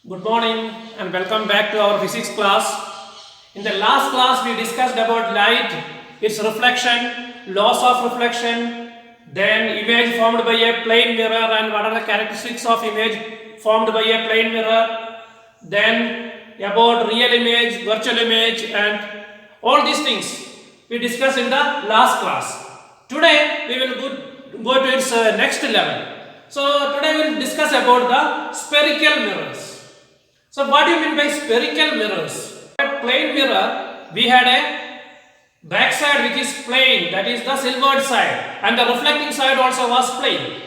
Good morning and welcome back to our physics class. In the last class we discussed about light, its reflection, laws of reflection, then image formed by a plane mirror and what are the characteristics of image formed by a plane mirror, then about real image, virtual image and all these things we discussed in the last class. Today we will go to its next level. So today we will discuss about the spherical mirrors. So what do you mean by spherical mirrors? A plane mirror, we had a back side which is plane, that is the silvered side, and the reflecting side also was plane.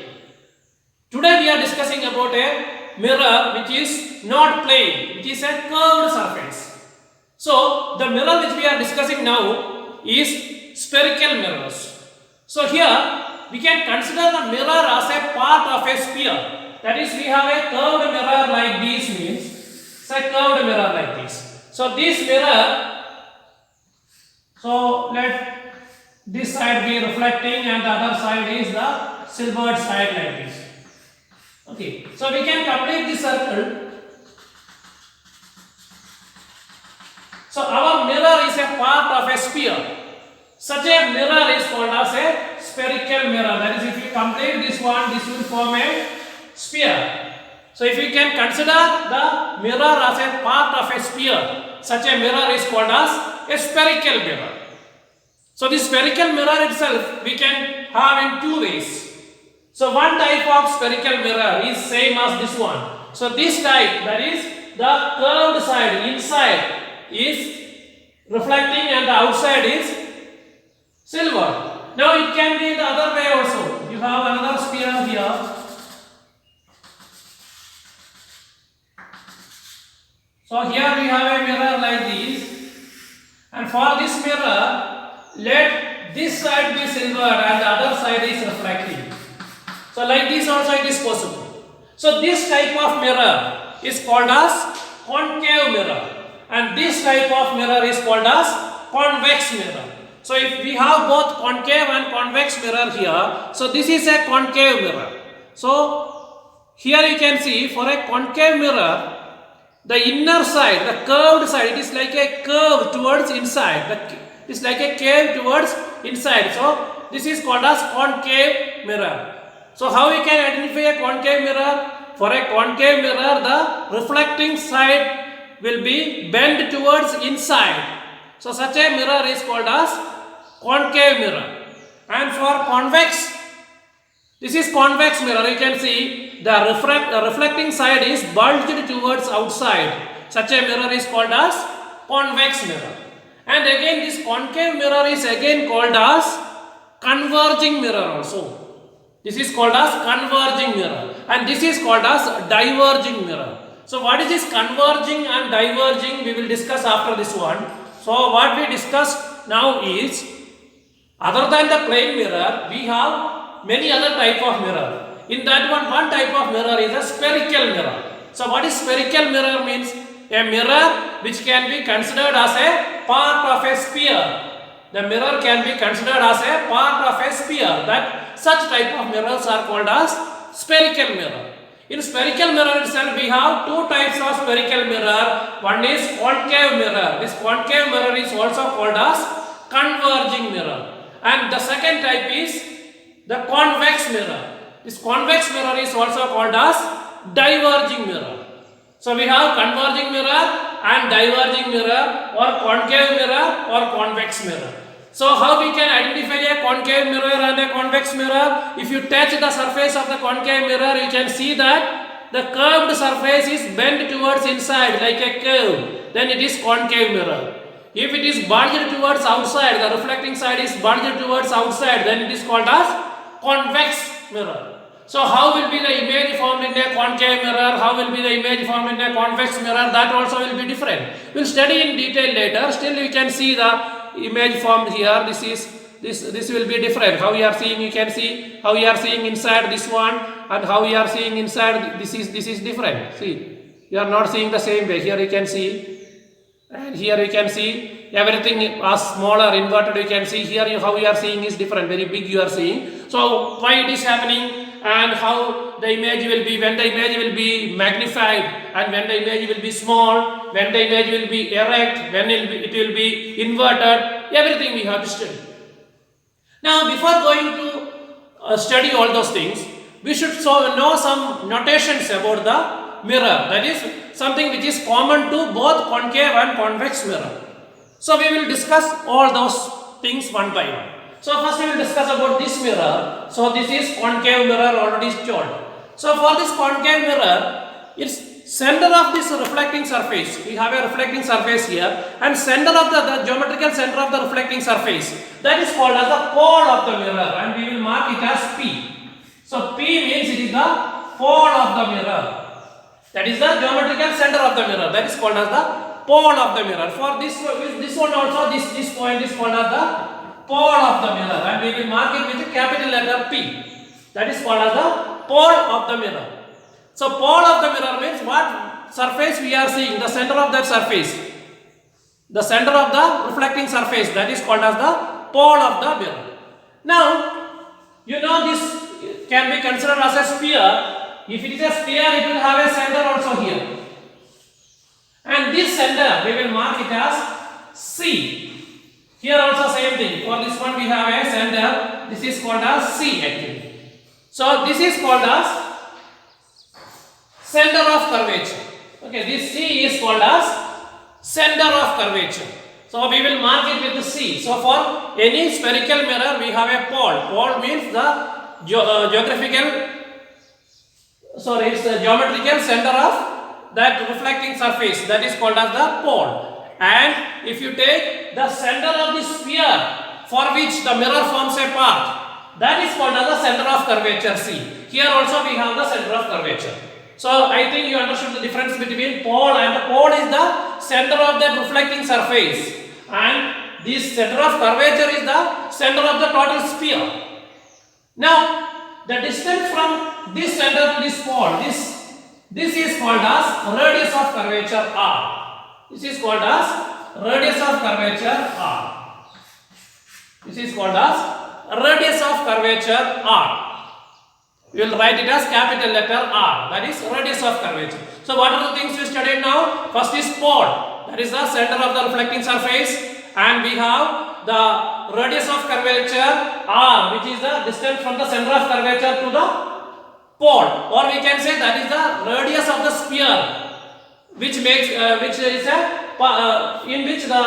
Today we are discussing about a mirror which is not plane, which is a curved surface. So the mirror which we are discussing now is spherical mirrors. So here we can consider the mirror as a part of a sphere. That is, we have a curved mirror like this means. It's a curved mirror like this. So this mirror, so let this side be reflecting and the other side is the silvered side like this. Okay, so we can complete this circle. So our mirror is a part of a sphere. Such a mirror is called as a spherical mirror. That is, if you complete this one, this will form a sphere. So if you can consider the mirror as a part of a sphere, such a mirror is called as a spherical mirror. So this spherical mirror itself we can have in two ways. So one type of spherical mirror is same as this one. So this type, that is the curved side inside is reflecting and the outside is silver. Now it can be the other way also. You have another sphere here. So here we have a mirror like this, and for this mirror, let this side be silver and the other side is reflecting. So like this also it is possible. So this type of mirror is called as concave mirror, and this type of mirror is called as convex mirror. So if we have both concave and convex mirror here, so this is a concave mirror. So here you can see for a concave mirror, the inner side, the curved side, it is like a curve towards inside. It is like a curve towards inside. So this is called as concave mirror. So how we can identify a concave mirror? For a concave mirror, the reflecting side will be bent towards inside. So such a mirror is called as concave mirror. And for convex, this is convex mirror. You can see the reflecting side is bulged towards outside. Such a mirror is called as convex mirror. And again this concave mirror is again called as converging mirror also. This is called as converging mirror, and this is called as diverging mirror. So what is this converging and diverging? We will discuss after this one. So what we discussed now is, other than the plane mirror, we have many other type of mirror. In that one type of mirror is a spherical mirror. So what is spherical mirror means? A mirror which can be considered as a part of a sphere. The mirror can be considered as a part of a sphere. That such type of mirrors are called as spherical mirror. In spherical mirror itself we have two types of spherical mirror. One is concave mirror. This concave mirror is also called as converging mirror. And the second type is the convex mirror. This convex mirror is also called as diverging mirror. So we have converging mirror and diverging mirror, or concave mirror or convex mirror. So how we can identify a concave mirror and a convex mirror? If you touch the surface of the concave mirror, you can see that the curved surface is bent towards inside like a curve. Then it is concave mirror. If it is bulged towards outside, the reflecting side is bulged towards outside, then it is called as convex mirror. So how will be the image formed in a concave mirror? How will be the image formed in a convex mirror? That also will be different. We will study in detail later. Still you can see the image formed here. This will be different. How you are seeing, you can see how you are seeing inside this one, and how you are seeing inside this is different. See, you are not seeing the same way. Here you can see, and here you can see everything as smaller, inverted. You can see here how you are seeing is different. Very big you are seeing. So why it is happening? and how the image will be, when the image will be magnified and when the image will be small, when the image will be erect, when it will be inverted, everything we have to study. Now before going to study all those things, we should know some notations about the mirror. That is something which is common to both concave and convex mirror. So we will discuss all those things one by one. So first we will discuss about this mirror. So this is concave mirror already told. So for this concave mirror, its center of this reflecting surface, we have a reflecting surface here, and center of the geometrical center of the reflecting surface, that is called as the pole of the mirror, and we will mark it as P. So P means it is the pole of the mirror. That is the geometrical center of the mirror. That is called as the pole of the mirror. For this one also, this point is called as the pole of the mirror, and we will mark it with a capital letter P. That is called as the pole of the mirror. So pole of the mirror means what surface we are seeing, the center of that surface, the center of the reflecting surface, that is called as the pole of the mirror. Now you know this can be considered as a sphere. If it is a sphere, it will have a center also here, and this center we will mark it as C. Here also same thing. For this one we have a center. This is called as C actually. So this is called as center of curvature. Okay, this C is called as center of curvature. So we will mark it with the C. So for any spherical mirror we have a pole. Pole means the geometrical center of that reflecting surface. That is called as the pole. And if you take the center of the sphere for which the mirror forms a part, that is called as the center of curvature C. Here also we have the center of curvature. So I think you understood the difference between pole, and the pole is the center of that reflecting surface, and this center of curvature is the center of the total sphere. Now the distance from this center to this pole, this is called as radius of curvature R. This is called as radius of curvature R. This is called as radius of curvature R. We will write it as capital letter R. That is radius of curvature. So what are the things we studied now? First is pole. That is the center of the reflecting surface, and we have the radius of curvature R, which is the distance from the center of curvature to the pole, or we can say that is the radius of the sphere, which is in which the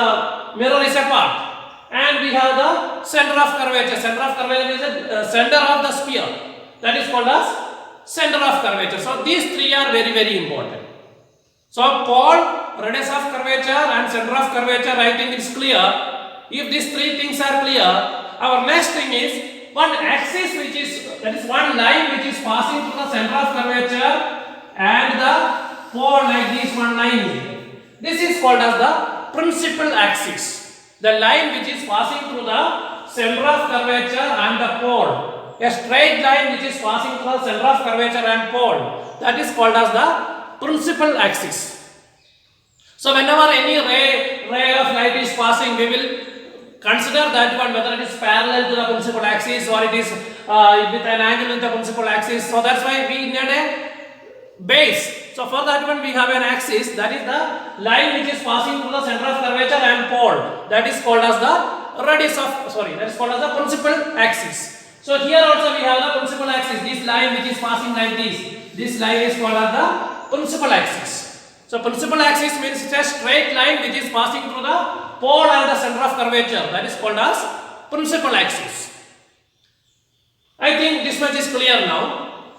mirror is a part, and we have the center of curvature. Center of curvature is the center of the sphere. That is called as center of curvature. So these three are very, very important. So pole, radius of curvature, and center of curvature, I think it's clear. If these three things are clear, our next thing is one axis, which is, that is one line which is passing through the center of curvature and the pole, like this one line. This is called as the principal axis. The line which is passing through the center of curvature and the pole. A straight line which is passing through the center of curvature and pole, that is called as the principal axis. So whenever any ray of light is passing, we will consider that one whether it is parallel to the principal axis or it is with an angle with the principal axis. So that's why we need a base. So for that one we have an axis, that is the line which is passing through the center of curvature and pole. That is called as the that is called as the principal axis. So here also we have the principal axis. This line which is passing like this line is called as the principal axis. So principal axis means it's a straight line which is passing through the pole and the center of curvature. That is called as principal axis. I think this much is clear now.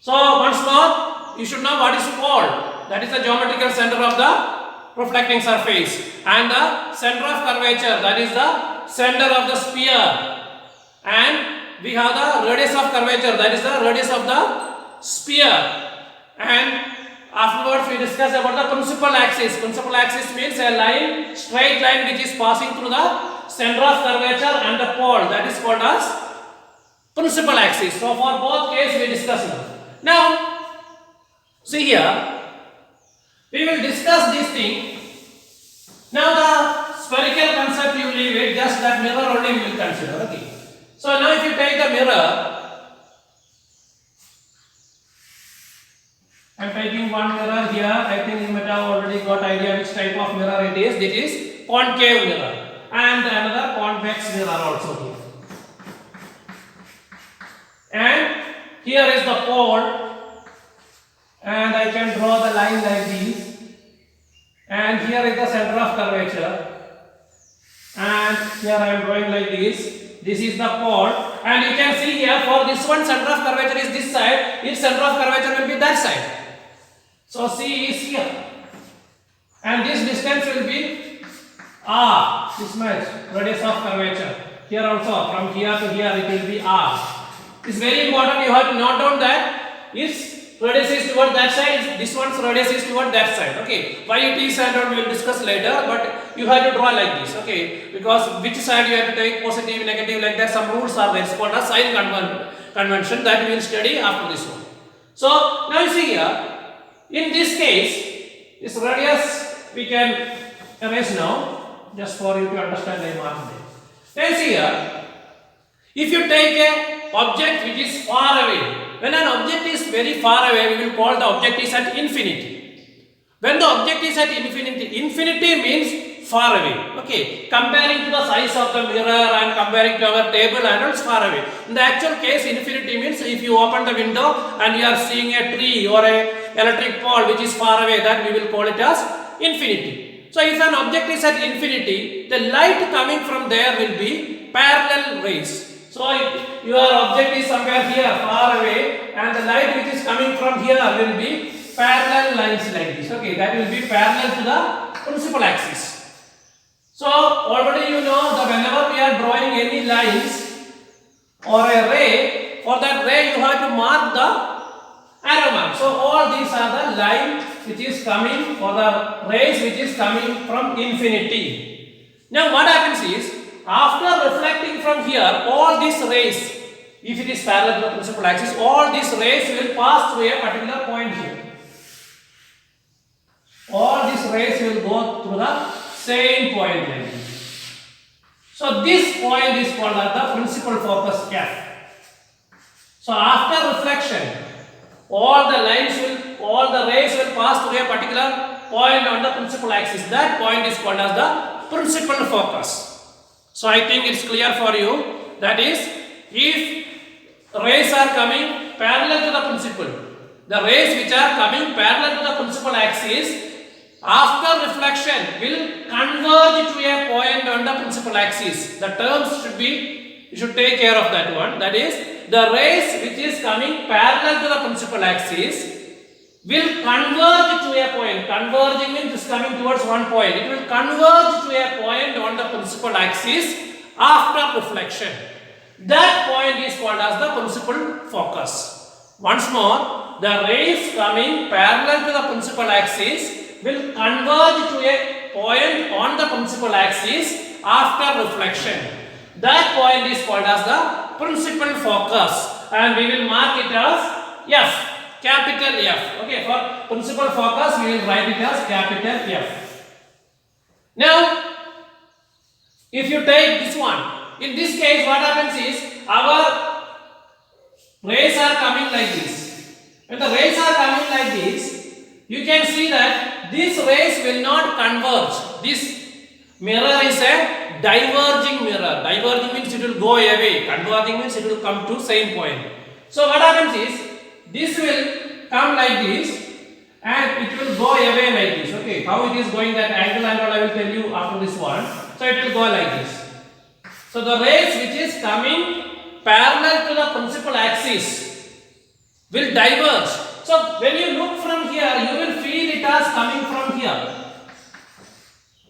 So once more, you should know what is pole. That is the geometrical center of the reflecting surface, and the center of curvature, that is the center of the sphere, and we have the radius of curvature, that is the radius of the sphere, and afterwards we discuss about the principal axis. Principal axis means a line, straight line which is passing through the center of curvature and the pole. That is called as principal axis. So for both cases we discuss now. See here, we will discuss this thing. Now the spherical concept you leave it, just that mirror only we will consider. Okay. So now if you take the mirror, I'm taking one mirror here. I think you might have already got idea which type of mirror it is. It is concave mirror and another convex mirror also here. And here is the pole, and I can draw the line like this. And here is the center of curvature, and here I am drawing like this. This is the pole, and you can see here for this one center of curvature is this side, its center of curvature will be that side. So C is here, and this distance will be R, this much radius of curvature. Here also from here to here it will be R. It's very important, you have to note down that its radius is toward that side, this one's radius is toward that side. Okay, why it is and we will discuss later, but you have to draw like this. Okay, because which side you have to take, positive, negative, like that, some rules are there. It's called a sign convention that we will study after this one. So now you see here, in this case, this radius we can erase now, just for you to understand the mark there. Now see here, if you take a object which is far away, when an object is very far away, we will call the object is at infinity. When the object is at infinity, infinity means far away. Okay, comparing to the size of the mirror and comparing to our table and it's far away. In the actual case, infinity means if you open the window and you are seeing a tree or a electric pole which is far away, that we will call it as infinity. So if an object is at infinity, the light coming from there will be parallel rays. So if your object is somewhere here far away and the light which is coming from here will be parallel lines like this. Okay, that will be parallel to the principal axis. So already you know that whenever we are drawing any lines or a ray, for that ray you have to mark the arrow mark. So all these are the line which is coming or the rays which is coming from infinity. Now what happens is, after reflecting from here, all these rays, if it is parallel to the principal axis, all these rays will pass through a particular point here. All these rays will go through the same point like this. So this point is called as the principal focus F. So after reflection, all the rays will pass through a particular point on the principal axis. That point is called as the principal focus. So I think it's clear for you, that is, if rays are coming parallel to the principal, the rays which are coming parallel to the principal axis, after reflection will converge to a point on the principal axis. The terms should be, you should take care of that one. That is, the rays which is coming parallel to the principal axis will converge to a point. Converging means it's coming towards one point. It will converge to a point on the principal axis after reflection. That point is called as the principal focus. Once more, the rays coming parallel to the principal axis will converge to a point on the principal axis after reflection. That point is called as the principal focus, and we will mark it as F. Capital F. Okay, for principal focus we will write it as capital F. Now, if you take this one, in this case what happens is, our rays are coming like this. When the rays are coming like this, you can see that these rays will not converge. This mirror is a diverging mirror. Diverging means it will go away. Converging means it will come to same point. So what happens is, this will come like this and it will go away like this. Okay, how it is going, that angle and all I will tell you after this one. So it will go like this. So the rays which is coming parallel to the principal axis will diverge. So when you look from here, you will feel it as coming from here.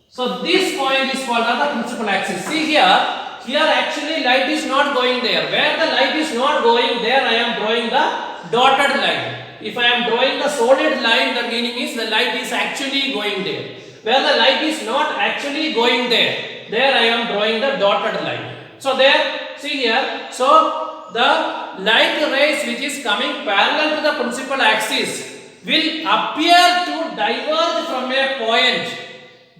So this point is called as the principal axis. See here actually light is not going there. Where the light is not going there, I am drawing the dotted line. If I am drawing the solid line, the meaning is the light is actually going there. Where the light is not actually going there, there I am drawing the dotted line. So there, see here, so the light rays which is coming parallel to the principal axis will appear to diverge from a point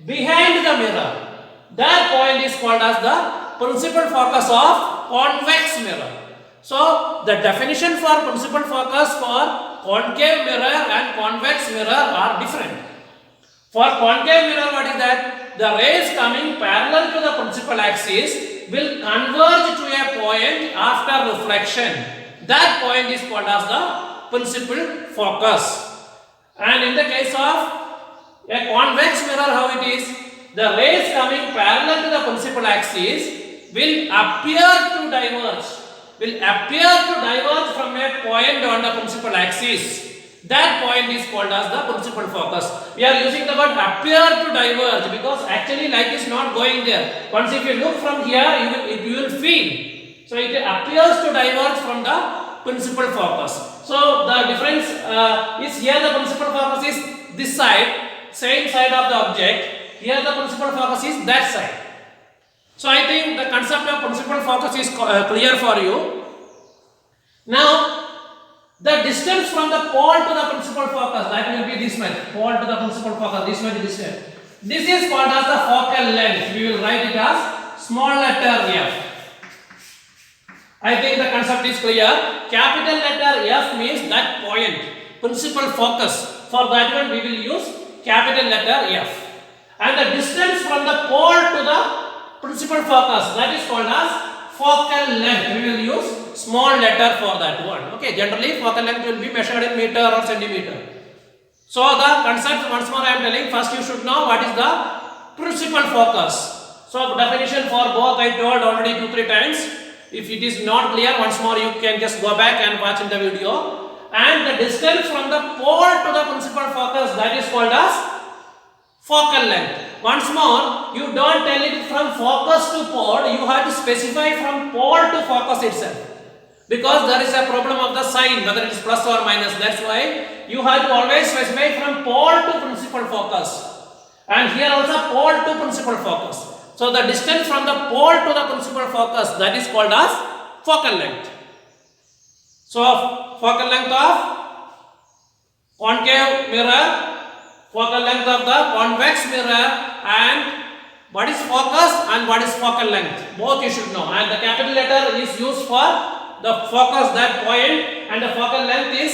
behind the mirror. That point is called as the principal focus of convex mirror. So the definition for principal focus for concave mirror and convex mirror are different. For concave mirror, what is that? The rays coming parallel to the principal axis will converge to a point after reflection. That point is called as the principal focus. And in the case of a convex mirror, how it is? The rays coming parallel to the principal axis will appear to diverge from a point on the principal axis. That point is called as the principal focus. We are using the word appear to diverge because actually light is not going there. Once if you look from here, you will feel. So it appears to diverge from the principal focus. So the difference is here the principal focus is this side, same side of the object. Here the principal focus is that side. So I think the concept of principal focus is clear for you. Now the distance from the pole to the principal focus, that will be this much. Pole to the principal focus, this much, this much. This is called as the focal length. We will write it as small letter f. I think the concept is clear. Capital letter F means that point, principal focus. For that one we will use capital letter F. And the distance from the pole to the principal focus, that is called as focal length. We will use small letter for that one. Okay, generally focal length will be measured in meter or centimeter. So the concept once more I am telling, first you should know what is the principal focus. So definition for both I told already 2-3 times. If it is not clear, once more you can just go back and watch in the video. And the distance from the pole to the principal focus, that is called as focal length. Once more, you don't tell it from focus to pole, you have to specify from pole to focus itself. Because there is a problem of the sign, whether it is plus or minus. That's why you have to always specify from pole to principal focus. And here also pole to principal focus. So the distance from the pole to the principal focus, that is called as focal length. So focal length of concave mirror, focal length of the convex mirror, and what is focus and what is focal length, both you should know. And the capital letter is used for the focus, that point, and the focal length is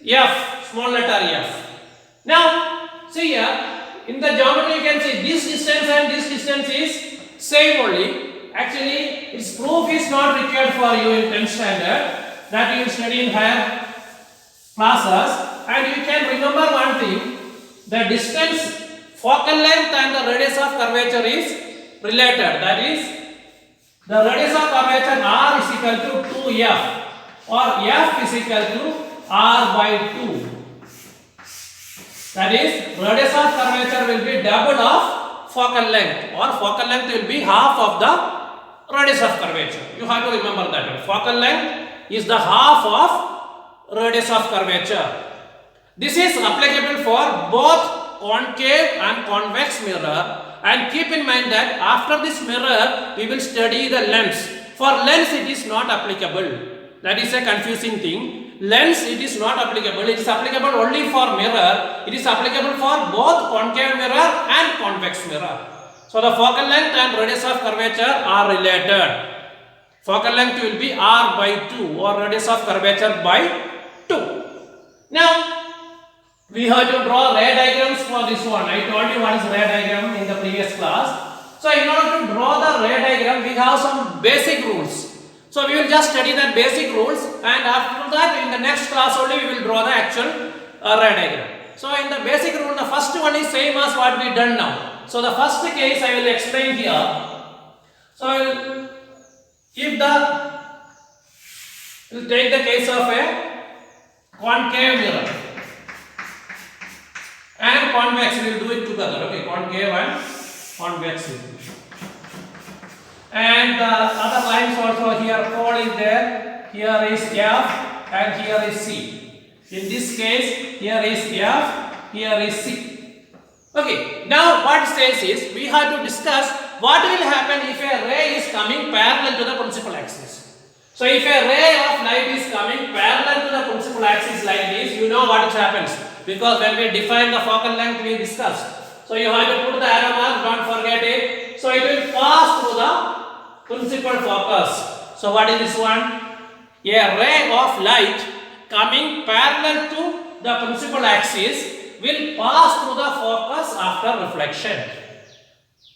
F, small letter F. Now see here, in the geometry you can see this distance and this distance is same only. Actually its proof is not required for you in 10th standard, that you will study in higher classes. And you can remember one thing, the distance, focal length and the radius of curvature is related. That is, the radius of curvature r is equal to 2f, or f is equal to r by 2. That is, radius of curvature will be double of focal length, or focal length will be half of the radius of curvature. You have to remember that. Focal length is the half of radius of curvature. This is applicable for both concave and convex mirror. And keep in mind that after this mirror, we will study the lens. For lens, it is not applicable. That is a confusing thing. Lens, it is not applicable. It is applicable only for mirror. It is applicable for both concave mirror and convex mirror. So the focal length and radius of curvature are related. Focal length will be r by 2, or radius of curvature by 2. Now we have to draw ray diagrams for this one. I told you what is ray diagram in the previous class. So in order to draw the ray diagram, we have some basic rules. So we will just study the basic rules, and after that in the next class only we will draw the actual ray diagram. So in the basic rule, the first one is same as what we done now. So the first case I will explain here. So if we'll take the case of a concave mirror and convex, we will do it together. Okay, concave and convex. And the other lines also, here pole is there, here is F, and here is C. In this case, here is F, here is C. Okay, now what it says is, we have to discuss what will happen if a ray is coming parallel to the principal axis. So if a ray of light is coming parallel to the principal axis like this, you know what happens. Because when we define the focal length, we discussed. So you have to put the arrow mark, don't forget it. So it will pass through the principal focus. So what is this one? A ray of light coming parallel to the principal axis will pass through the focus after reflection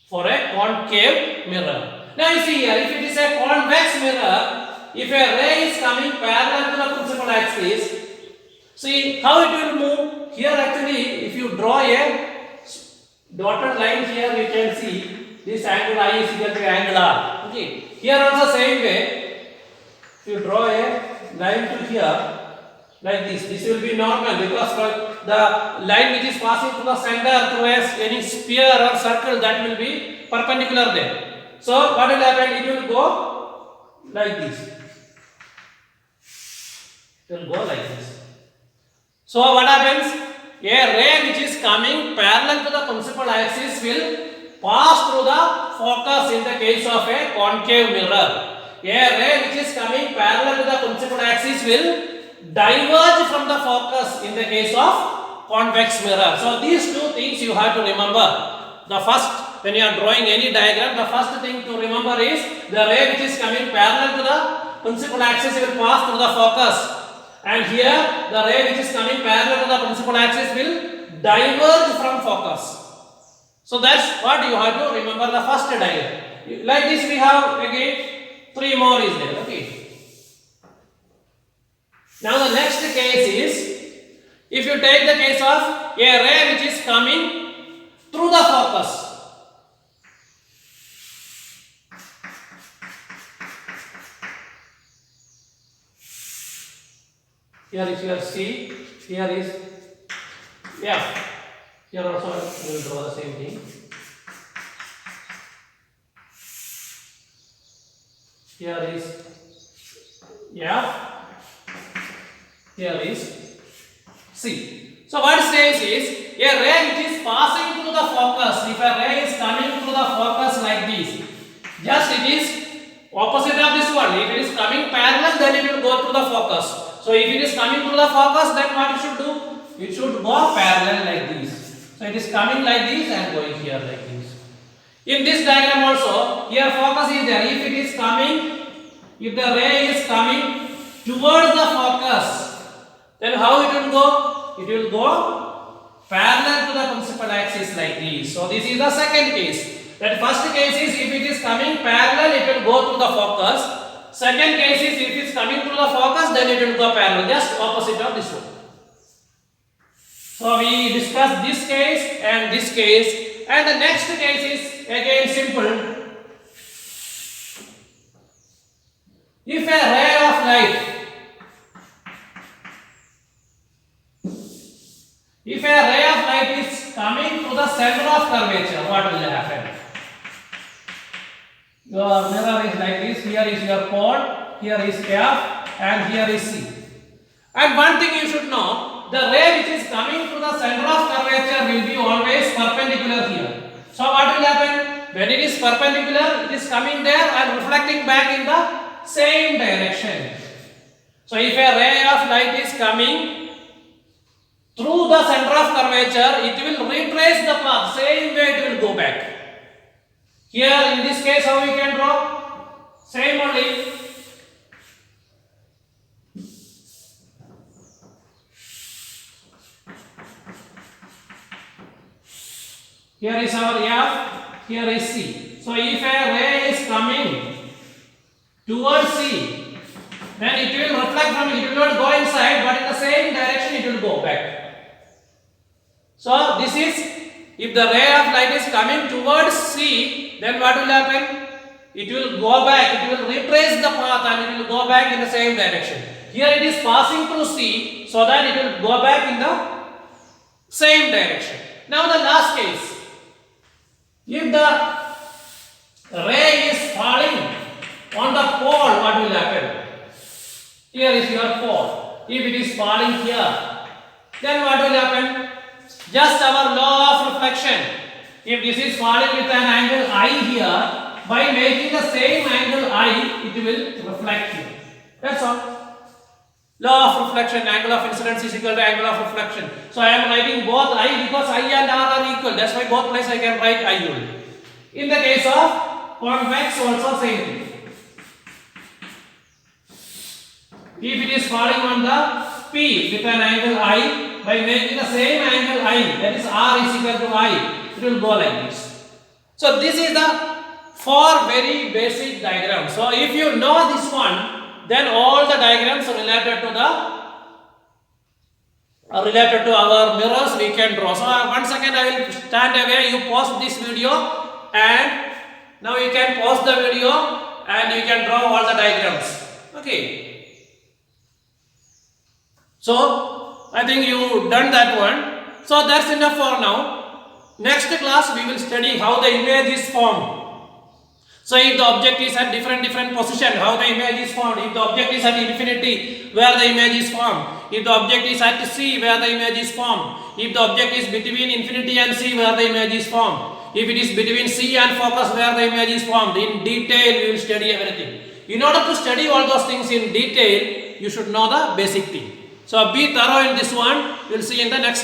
for a concave mirror. Now you see here, if it is a convex mirror, if a ray is coming parallel to the principal axis, see how it will move. Here actually, if you draw a dotted line here, you can see this angle I is equal to angle R. Okay. Here also same way. If you draw a line to here, like this will be normal because the line which is passing through the center through any sphere or circle, that will be perpendicular there. So what will happen? It will go like this. It will go like this. So what happens? A ray which is coming parallel to the principal axis will pass through the focus in the case of a concave mirror. A ray which is coming parallel to the principal axis will diverge from the focus in the case of convex mirror. So these two things you have to remember. The first, when you are drawing any diagram, the first thing to remember is the ray which is coming parallel to the principal axis will pass through the focus. And here the ray which is coming parallel to the principal axis will diverge from focus. So that's what you have to remember, the first diagram. Like this we have again 3 more is there. Okay. Now the next case is, if you take the case of a ray which is coming through the focus. Here is your C, here is F. Here also we will draw the same thing. Here is F. Here is C. So what it says is, a ray which is passing through the focus, if a ray is coming through the focus like this, just it is opposite of this one. If it is coming parallel, then it will go through the focus. So if it is coming through the focus, then what it should do? It should go parallel like this. So it is coming like this and going here like this. In this diagram also, here focus is there. If it is coming, if the ray is coming towards the focus, then how it will go? It will go parallel to the principal axis like this. So this is the second case. That first case is, if it is coming parallel, it will go through the focus. Second case is, if it is coming through the focus, then it will go parallel, just opposite of this one. So we discussed this case and this case, and the next case is again simple. If a ray of light, is coming to the center of curvature, what will happen? Your mirror is like this. Here is your pole, here is F, and here is C. And one thing you should know, the ray which is coming to the center of curvature will be always perpendicular here. So what will happen? When it is perpendicular, it is coming there and reflecting back in the same direction. So if a ray of light is coming through the center of curvature, it will retrace the path, same way it will go back. Here in this case, how we can draw? Same only. Here is our F, here is C. So if a ray is coming towards C, then it will reflect from it. It will not go inside, but in the same direction it will go back. So this is, if the ray of light is coming towards C, then what will happen? It will go back, it will retrace the path and it will go back in the same direction. Here it is passing through C, so that it will go back in the same direction. Now the last case. If the ray is falling on the pole, what will happen? Here is your pole. If it is falling here, then what will happen? Just our law of reflection. If this is falling with an angle I here, by making the same angle I, it will reflect here. That's all. Law of reflection, angle of incidence is equal to angle of reflection. So I am writing both I because I and R are equal. That's why both places I can write I only. In the case of convex also same thing. If it is falling on the P with an angle I, by making the same angle I, that is R is equal to I, it will go like this. So this is the 4 very basic diagrams. So if you know this one, then all the diagrams related to our mirrors we can draw. So once again I will stand away, you pause this video, and now you can pause the video and you can draw all the diagrams. Okay. So I think you done that one. So that's enough for now. Next class we will study how the image is formed. So if the object is at different position, how the image is formed. If the object is at infinity, where the image is formed. If the object is at C, where the image is formed. If the object is between infinity and C, where the image is formed. If it is between C and focus, where the image is formed. In detail we will study everything. In order to study all those things in detail, you should know the basic thing. So be thorough in this one. We will see in the next class.